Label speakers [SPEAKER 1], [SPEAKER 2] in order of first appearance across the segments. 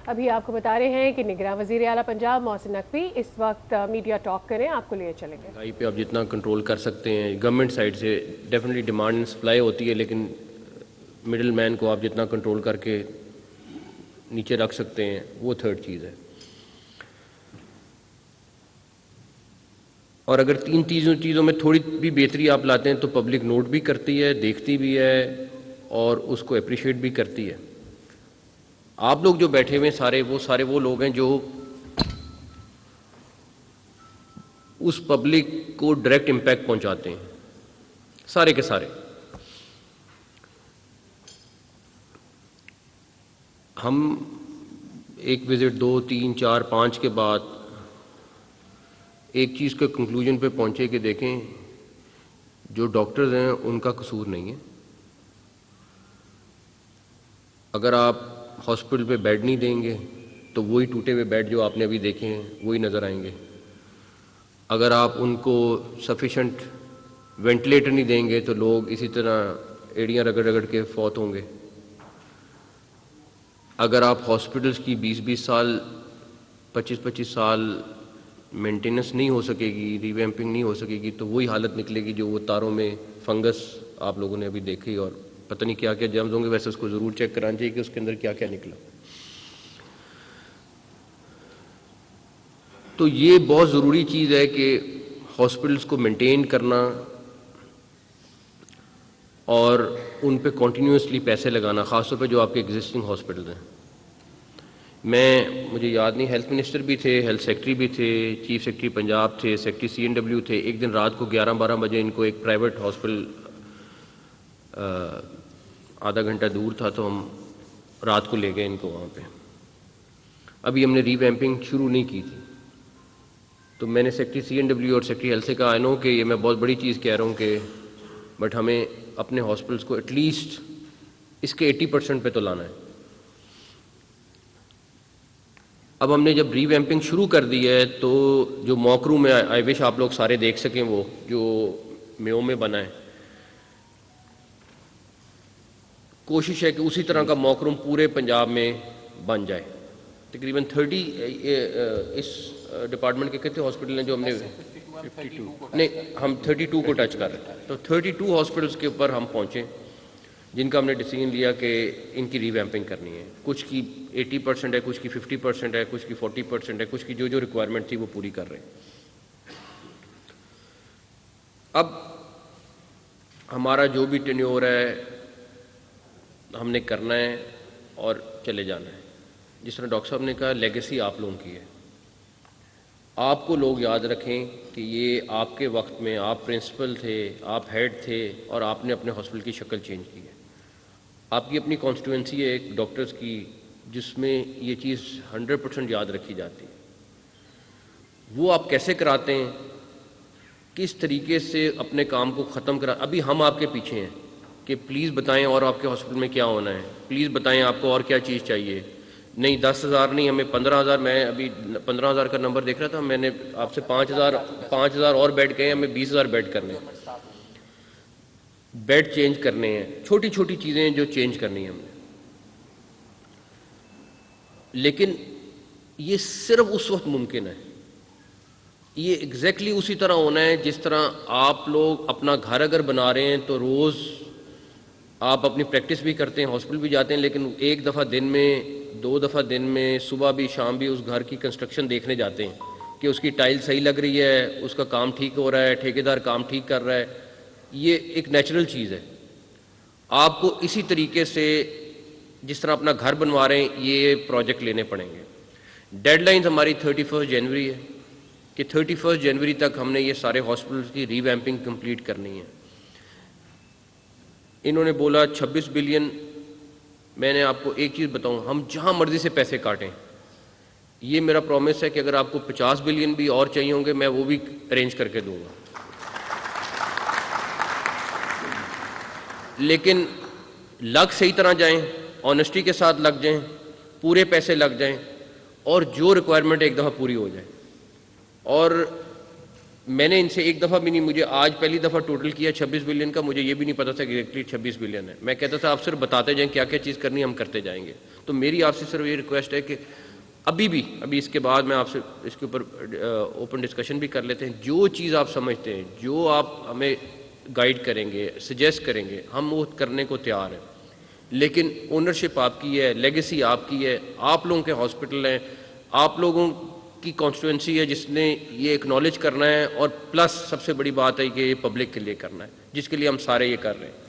[SPEAKER 1] ابھی آپ کو بتا رہے ہیں کہ نگراں وزیر اعلیٰ پنجاب محسن نقوی اس وقت میڈیا ٹاک کریں، آپ کو لیے چلیں گے۔
[SPEAKER 2] مہنگائی پہ آپ جتنا کنٹرول کر سکتے ہیں گورنمنٹ سائڈ سے ڈیفینیٹلی ڈیمانڈ اینڈ سپلائی ہوتی ہے، لیکن مڈل مین کو آپ جتنا کنٹرول کر کے نیچے رکھ سکتے ہیں وہ تھرڈ چیز ہے۔ اور اگر تین چیزوں میں تھوڑی بھی بہتری آپ لاتے ہیں تو پبلک نوٹ بھی کرتی ہے، دیکھتی بھی ہے اور اس کو اپریشیٹ بھی کرتی ہے۔ آپ لوگ جو بیٹھے ہوئے ہیں سارے وہ لوگ ہیں جو اس پبلک کو ڈائریکٹ امپیکٹ پہنچاتے ہیں، سارے کے سارے۔ ہم ایک وزٹ 2 3 4 5 کے بعد ایک چیز کے کنکلوژن پہ پہنچے کہ دیکھیں جو ڈاکٹرز ہیں ان کا قصور نہیں ہے۔ اگر آپ ہاسپٹل پہ بیڈ نہیں دیں گے تو وہی ٹوٹے ہوئے بیڈ جو آپ نے ابھی دیکھے ہیں وہی نظر آئیں گے۔ اگر آپ ان کو سفیشینٹ وینٹیلیٹر نہیں دیں گے تو لوگ اسی طرح ایڑیاں رگڑ رگڑ کے فوت ہوں گے۔ اگر آپ ہاسپٹلس کی 20 سال 25 سال مینٹیننس نہیں ہو سکے گی، ریویمپنگ نہیں ہو سکے گی تو وہی حالت نکلے گی جو وہ تاروں میں فنگس آپ لوگوں نے ابھی دیکھی، اور پتہ نہیں کیا کیا جرمز ہوں گے۔ ویسے اس کو ضرور چیک کرانا چاہیے کہ اس کے اندر کیا کیا نکلا۔ تو یہ بہت ضروری چیز ہے کہ ہاسپٹلس کو مینٹین کرنا اور ان پہ کنٹینیوسلی پیسے لگانا، خاص طور پہ جو آپ کے ایگزسٹنگ ہاسپٹلز ہیں۔ مجھے یاد نہیں، ہیلتھ منسٹر بھی تھے، ہیلتھ سیکٹری بھی تھے، چیف سیکٹری پنجاب تھے، سیکٹری CNW تھے۔ ایک دن رات کو 11-12 بجے ان کو ایک پرائیویٹ ہاسپٹل آدھا گھنٹہ دور تھا تو ہم رات کو لے گئے ان کو وہاں پہ۔ ابھی ہم نے ریویمپنگ شروع نہیں کی تھی تو میں نے سیکٹری CNW اور سیکٹری ہیلتھ سے کہا آئی نو کہ یہ میں بہت بڑی چیز کہہ رہا ہوں کہ بٹ ہمیں اپنے ہاسپٹلس کو ایٹ لیسٹ اس کے 80% پہ تو لانا ہے۔ اب ہم نے جب ریویمپنگ شروع کر دی ہے تو جو موک روم ہے، آئی وش آپ لوگ سارے دیکھ سکیں، وہ جو میو میں بنا ہے، کوشش ہے کہ اسی طرح کا موک روم پورے پنجاب میں بن جائے۔ تقریباً 30 اس ڈپارٹمنٹ کے کتنے ہاسپٹل ہیں جو ہم نے نہیں ہم 32 کو ٹچ کر رہے ہیں، تو 32 ہاسپٹلس کے اوپر ہم پہنچے جن کا ہم نے ڈیسیژن لیا کہ ان کی ریویمپنگ کرنی ہے۔ کچھ کی 80% ہے، کچھ کی 50% ہے، کچھ کی 40% ہے، کچھ کی جو ریکوائرمنٹ تھی وہ پوری کر رہے ہیں۔ اب ہمارا جو بھی ٹینیور ہے ہم نے کرنا ہے اور چلے جانا ہے۔ جس طرح ڈاکٹر صاحب نے کہا لیگیسی آپ لوگوں کی ہے۔ آپ کو لوگ یاد رکھیں کہ یہ آپ کے وقت میں آپ پرنسپل تھے، آپ ہیڈ تھے اور آپ نے اپنے ہاسپٹل کی شکل چینج کی ہے۔ آپ کی اپنی کانسٹیٹوئنسی ہے ایک ڈاکٹرز کی جس میں یہ چیز 100% یاد رکھی جاتی ہے۔ وہ آپ کیسے کراتے ہیں، کس طریقے سے اپنے کام کو ختم کرا۔ ابھی ہم آپ کے پیچھے ہیں کہ پلیز بتائیں اور آپ کے ہاسپٹل میں کیا ہونا ہے، پلیز بتائیں آپ کو اور کیا چیز چاہیے۔ نہیں 10,000 نہیں، ہمیں 15,000۔ میں ابھی 15,000 کا نمبر دیکھ رہا تھا، میں نے آپ سے 5,000 اور بیڈ کہے، ہمیں 20,000 بیڈ کرنے ہیں، بیڈ چینج کرنے ہیں، چھوٹی چھوٹی چیزیں جو چینج کرنی ہیں ہم نے۔ لیکن یہ صرف اس وقت ممکن ہے، یہ ایگزیکٹلی اسی طرح ہونا ہے جس طرح آپ لوگ اپنا گھر اگر بنا رہے ہیں تو روز آپ اپنی پریکٹس بھی کرتے ہیں، ہاسپٹل بھی جاتے ہیں، لیکن ایک دفعہ دن میں 2 دفعہ دن میں صبح بھی شام بھی اس گھر کی کنسٹرکشن دیکھنے جاتے ہیں کہ اس کی ٹائل صحیح لگ رہی ہے، اس کا کام ٹھیک ہو رہا ہے، ٹھیکیدار کام ٹھیک کر رہا ہے۔ یہ ایک نیچرل چیز ہے۔ آپ کو اسی طریقے سے جس طرح اپنا گھر بنوا رہے ہیں یہ پروجیکٹ لینے پڑیں گے۔ ڈیڈ لائنز ہماری 31 جنوری ہے کہ 31 جنوری تک ہم نے یہ سارے ہاسپٹلس کی ریویمپنگ کمپلیٹ کرنی ہے۔ انہوں نے بولا 26 بلین۔ میں نے آپ کو ایک چیز بتاؤں، ہم جہاں مرضی سے پیسے کاٹیں، یہ میرا پرومس ہے کہ اگر آپ کو 50 بلین بھی اور چاہیے ہوں گے میں وہ بھی ارینج کر کے دوں گا، لیکن لگ صحیح طرح جائیں، آنیسٹی کے ساتھ لگ جائیں، پورے پیسے لگ جائیں اور جو ریکوائرمنٹ ایک دفعہ پوری ہو جائے۔ اور میں نے ان سے ایک دفعہ بھی نہیں, مجھے آج پہلی دفعہ ٹوٹل کیا 26 بلین کا, مجھے یہ بھی نہیں پتا تھا کہ ایگزیکٹلی 26 بلین ہے. میں کہتا تھا آپ صرف بتاتے جائیں کیا کیا چیز کرنی ہے, ہم کرتے جائیں گے. تو میری آپ سے صرف یہ ریکویسٹ ہے کہ ابھی اس کے بعد میں آپ سے اس کے اوپر اوپن ڈسکشن بھی کر لیتے ہیں, جو چیز آپ سمجھتے ہیں, جو آپ ہمیں گائیڈ کریں گے, سجیسٹ کریں گے, ہم وہ کرنے کو تیار ہیں. لیکن اونرشپ آپ کی ہے, لیگیسی آپ کی ہے, آپ لوگوں کے ہاسپٹل ہیں, آپ لوگوں کی کانسٹیٹوئنسی ہے جس نے یہ ایکنالج کرنا ہے, اور پلس سب سے بڑی بات ہے کہ یہ پبلک کے لیے کرنا ہے, جس کے لیے ہم سارے یہ کر رہے ہیں.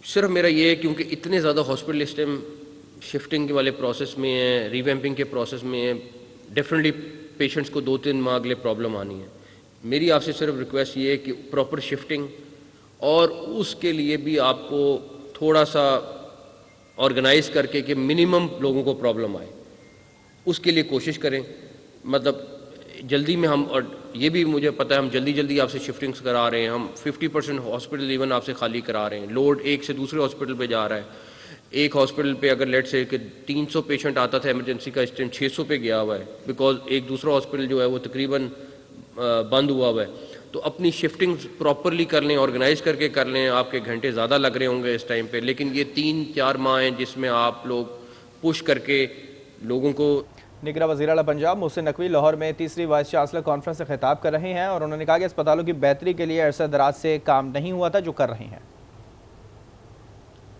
[SPEAKER 2] صرف میرا یہ ہے کیونکہ اتنے زیادہ ہاسپٹل اس ٹائم شفٹنگ والے پروسیس میں ہیں, ریویمپنگ کے پروسیس میں ہیں, ڈیفینیٹلی پیشنٹس کو 2-3 ماہ اگلے پرابلم آنی ہے. میری آپ سے صرف ریکویسٹ یہ ہے کہ پراپر شفٹنگ, اور اس کے لیے بھی آپ کو تھوڑا سا آرگنائز کر کے کہ منیمم لوگوں کو پرابلم آئے, اس کے لیے کوشش کریں. مطلب جلدی میں ہم, اور یہ بھی مجھے پتہ ہے ہم جلدی آپ سے شفٹنگس کرا رہے ہیں, ہم 50% ہاسپٹل ایون آپ سے خالی کرا رہے ہیں. لوڈ ایک سے دوسرے ہاسپٹل پہ جا رہا ہے. ایک ہاسپٹل پہ اگر لیٹ سے کہ 300 پیشنٹ آتا تھا ایمرجنسی کا, اس ٹائم 600 پہ گیا ہوا ہے, بیکاز ایک دوسرا ہاسپٹل جو ہے وہ تقریباً بند ہوا ہوا ہے. تو اپنی شفٹنگ پراپرلی کر لیں, آرگنائز کر کے کر لیں. آپ کے گھنٹے زیادہ لگ رہے ہوں گے اس ٹائم پہ, لیکن یہ 3-4 ماہ ہیں جس میں آپ لوگ پش کر کے لوگوں کو.
[SPEAKER 3] نگراں وزیر اعلیٰ پنجاب محسن نقوی لاہور میں تیسری وائس چانسلر کانفرنس سے خطاب کر رہے ہیں, اور انہوں نے کہا کہ اسپتالوں کی بہتری کے لیے عرصہ دراز سے کام نہیں ہوا تھا جو کر رہے ہیں.